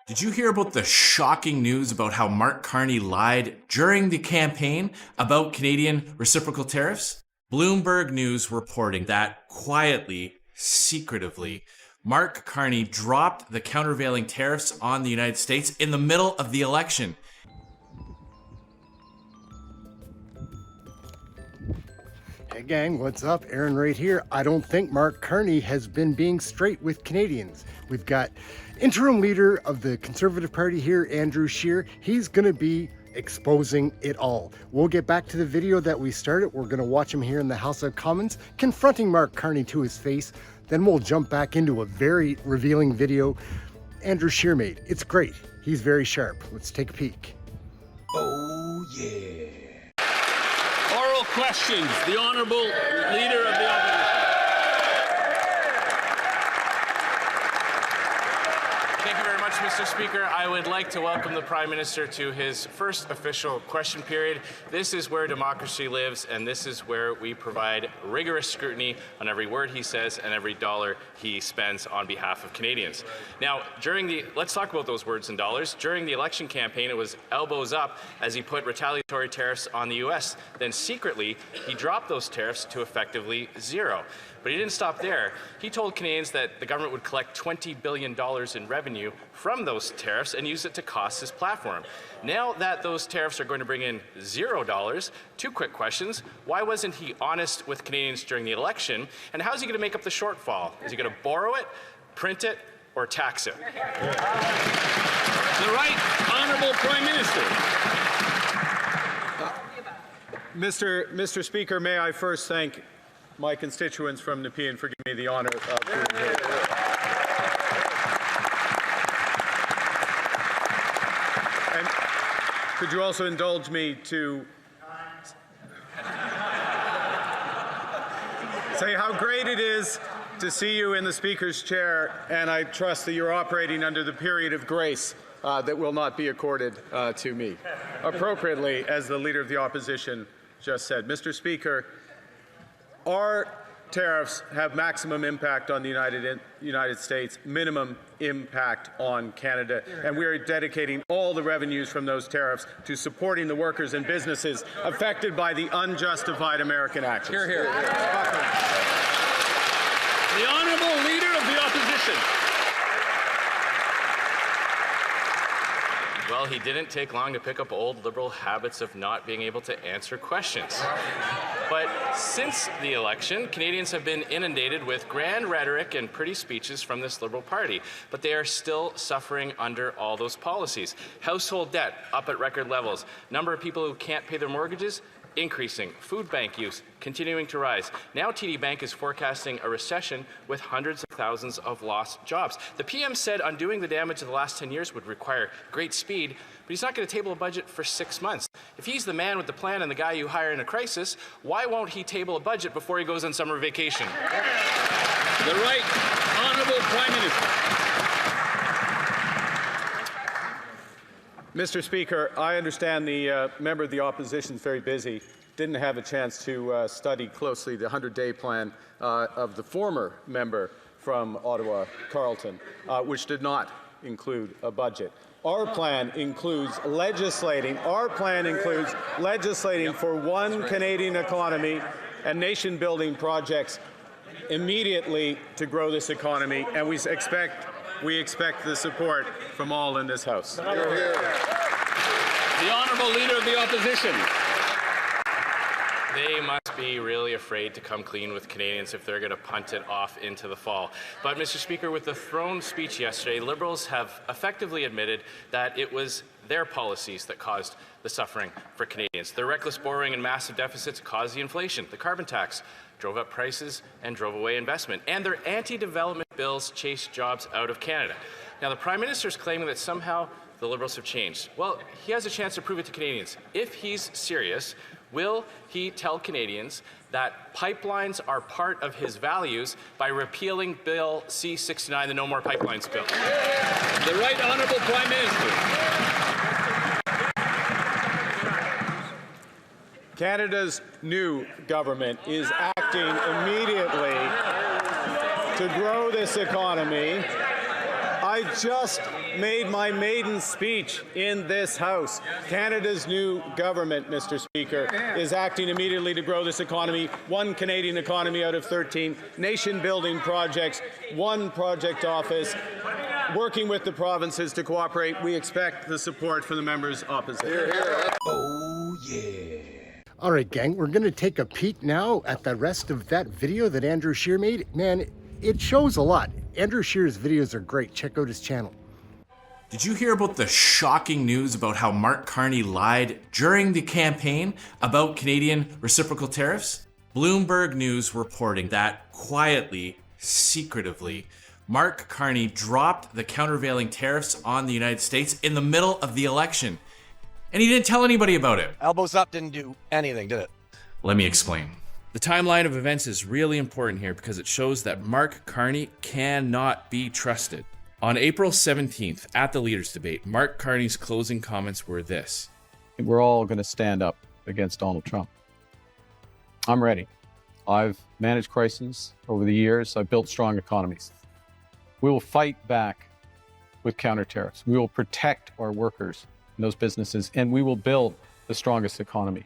Did you hear about the shocking news about how Mark Carney lied during the campaign about Canadian reciprocal tariffs? Bloomberg News reporting that quietly, secretively, Mark Carney dropped the countervailing tariffs on the United States in the middle of the election. Hey gang, what's up? Aaron right here. I don't think Mark Carney has been being straight with Canadians. We've got interim leader of the Conservative Party here, Andrew Scheer. He's going to be exposing it all. We'll get back to the video that we started. We're going to watch him here in the House of Commons confronting Mark Carney to his face. Then we'll jump back into a very revealing video Andrew Scheer made. It's great. He's very sharp. Let's take a peek. Oh yeah. Oral questions. The Honourable Leader of the Opposition. Thank you very much, Mr. Speaker. I would like to welcome the Prime Minister to his first official question period. This is where democracy lives, and this is where we provide rigorous scrutiny on every word he says and every dollar he spends on behalf of Canadians. Now, let's talk about those words and dollars. During the election campaign, it was elbows up as he put retaliatory tariffs on the U.S. Then secretly, he dropped those tariffs to effectively zero. But he didn't stop there. He told Canadians that the government would collect $20 billion in revenue from those tariffs and use it to cost his platform. Now that those tariffs are going to bring in $0, two quick questions. Why wasn't he honest with Canadians during the election? And how is he going to make up the shortfall? Is he going to borrow it, print it, or tax it? The Right Honourable Prime Minister. Mr. Speaker, may I first thank my constituents from Nepean for giving me the honour of being here. And could you also indulge me to say how great it is to see you in the Speaker's chair, and I trust that you're operating under the period of grace that will not be accorded to me. Appropriately, as the Leader of the Opposition just said. Mr. Speaker, our tariffs have maximum impact on the United States, minimum impact on Canada, and we are dedicating all the revenues from those tariffs to supporting the workers and businesses affected by the unjustified American actions. Hear, hear. The Honourable Leader of the Opposition. Well, he didn't take long to pick up old Liberal habits of not being able to answer questions. But since the election, Canadians have been inundated with grand rhetoric and pretty speeches from this Liberal Party, but they are still suffering under all those policies. Household debt up at record levels. Number of people who can't pay their mortgages increasing. Food bank use continuing to rise. Now TD Bank is forecasting a recession with hundreds of thousands of lost jobs. The PM said undoing the damage of the last 10 years would require great speed, but he's not going to table a budget for 6 months. If he's the man with the plan and the guy you hire in a crisis, why won't he table a budget before he goes on summer vacation? The Right Honourable Prime Minister. Mr. Speaker, I understand the member of the opposition is very busy, didn't have a chance to study closely the 100-day plan of the former member from Ottawa, Carleton, which did not include a budget. Our plan includes legislating. Our plan includes legislating for one Canadian economy and nation-building projects immediately to grow this economy, and we expect the support from all in this House. The Honourable Leader of the Opposition. They must be really afraid to come clean with Canadians if they're going to punt it off into the fall. But, Mr. Speaker, with the throne speech yesterday, Liberals have effectively admitted that it was their policies that caused the suffering for Canadians. Their reckless borrowing and massive deficits caused the inflation. The carbon tax drove up prices and drove away investment. And their anti-development bills chased jobs out of Canada. Now, the Prime Minister is claiming that somehow the Liberals have changed. Well, he has a chance to prove it to Canadians. If he's serious, will he tell Canadians that pipelines are part of his values by repealing Bill C-69, the No More Pipelines bill? The Right Honourable Prime Minister. Canada's new government is acting immediately to grow this economy. I I just made my maiden speech in this House. Canada's new government, Mr. Speaker, is acting immediately to grow this economy, one Canadian economy out of 13, nation-building projects, one project office, working with the provinces to cooperate. We expect the support from the members opposite. Oh, yeah. All right, gang, we're going to take a peek now at the rest of that video that Andrew Scheer made. Man, it shows a lot. Andrew Scheer's videos are great. Check out his channel. Did you hear about the shocking news about how Mark Carney lied during the campaign about Canadian reciprocal tariffs? Bloomberg News reporting that quietly, secretively, Mark Carney dropped the countervailing tariffs on the United States in the middle of the election. And he didn't tell anybody about it. Elbows up didn't do anything, did it? Let me explain. The timeline of events is really important here because it shows that Mark Carney cannot be trusted. On April 17th, at the leaders' debate, Mark Carney's closing comments were this. We're all going to stand up against Donald Trump. I'm ready. I've managed crises over the years. I've built strong economies. We will fight back with counter tariffs. We will protect our workers and those businesses, and we will build the strongest economy.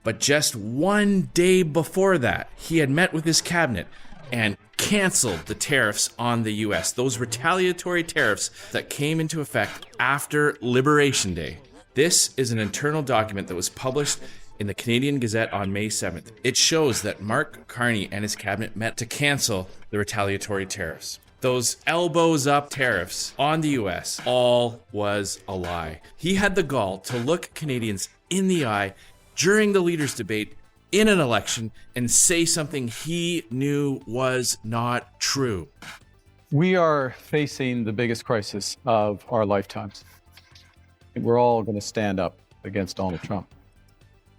But just one day before that, he had met with his cabinet and canceled the tariffs on the US, those retaliatory tariffs that came into effect after Liberation Day. This is an internal document that was published in the Canadian Gazette on May 7th. It shows that Mark Carney and his cabinet met to cancel the retaliatory tariffs. Those elbows up tariffs on the US, all was a lie. He had the gall to look Canadians in the eye during the leaders' debate in an election and say something he knew was not true. We are facing the biggest crisis of our lifetimes. We're all going to stand up against Donald Trump.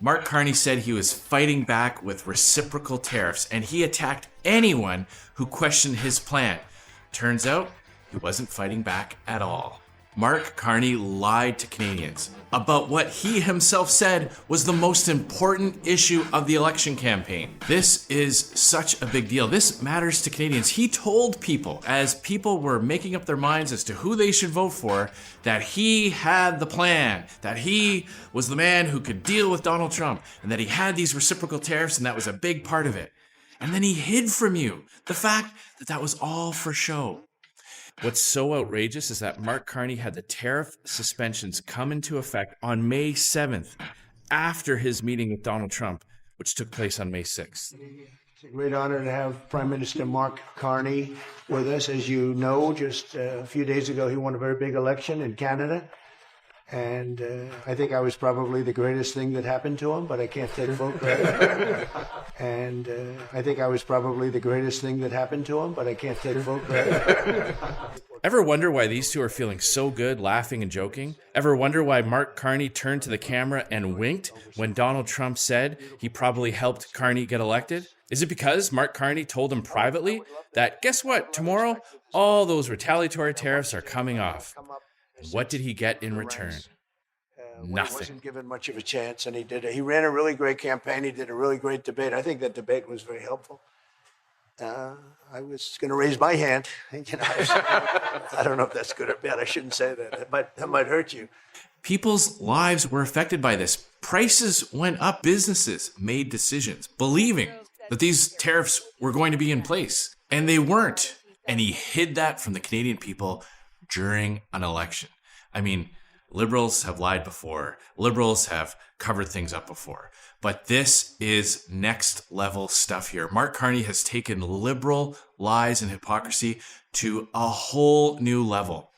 Mark Carney said he was fighting back with reciprocal tariffs, and he attacked anyone who questioned his plan. Turns out, he wasn't fighting back at all. Mark Carney lied to Canadians about what he himself said was the most important issue of the election campaign. This is such a big deal. This matters to Canadians. He told people, as people were making up their minds as to who they should vote for, that he had the plan, that he was the man who could deal with Donald Trump, and that he had these reciprocal tariffs, and that was a big part of it. And then he hid from you the fact that that was all for show. What's so outrageous is that Mark Carney had the tariff suspensions come into effect on May 7th after his meeting with Donald Trump, which took place on May 6th. It's a great honor to have Prime Minister Mark Carney with us. As you know, just a few days ago, he won a very big election in Canada. And I think I was probably the greatest thing that happened to him, but I can't take full credit. And I think I was probably the greatest thing that happened to him, but I can't take full credit. Ever wonder why these two are feeling so good, laughing and joking? Ever wonder why Mark Carney turned to the camera and winked when Donald Trump said he probably helped Carney get elected? Is it because Mark Carney told him privately that, guess what, tomorrow all those retaliatory tariffs are coming off? And what did he get in return? Nothing. He wasn't given much of a chance, and he ran a really great campaign. He did a really great debate. I think that debate was very helpful. I was going to raise my hand. I don't know if that's good or bad. I shouldn't say that. That might hurt you. People's lives were affected by this. Prices went up. Businesses made decisions, believing that these tariffs were going to be in place, and they weren't. And he hid that from the Canadian people during an election. I mean, liberals have lied before. Liberals have covered things up before. But this is next level stuff here. Mark Carney has taken liberal lies and hypocrisy to a whole new level.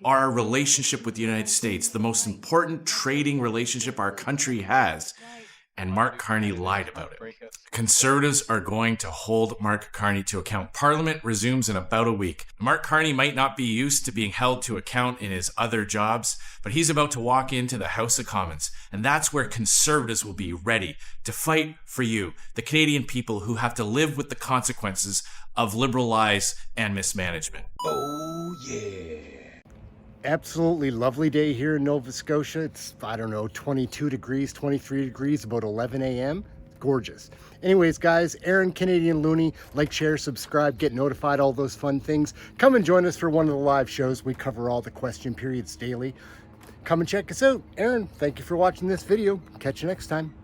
Our relationship with the United States, the most important trading relationship our country has, and Mark Carney lied about it. Conservatives are going to hold Mark Carney to account. Parliament resumes in about a week. Mark Carney might not be used to being held to account in his other jobs, but he's about to walk into the House of Commons, and that's where Conservatives will be ready to fight for you, the Canadian people who have to live with the consequences of liberal lies and mismanagement. Oh, yeah. Absolutely lovely day here in Nova Scotia. It's, 22 degrees, 23 degrees, about 11 a.m. gorgeous. Anyways, guys, Aaron, Canadian Looney, like, share, subscribe, get notified, all those fun things. Come and join us for one of the live shows. We cover all the question periods daily. Come and check us out. Aaron, thank you for watching this video. Catch you next time.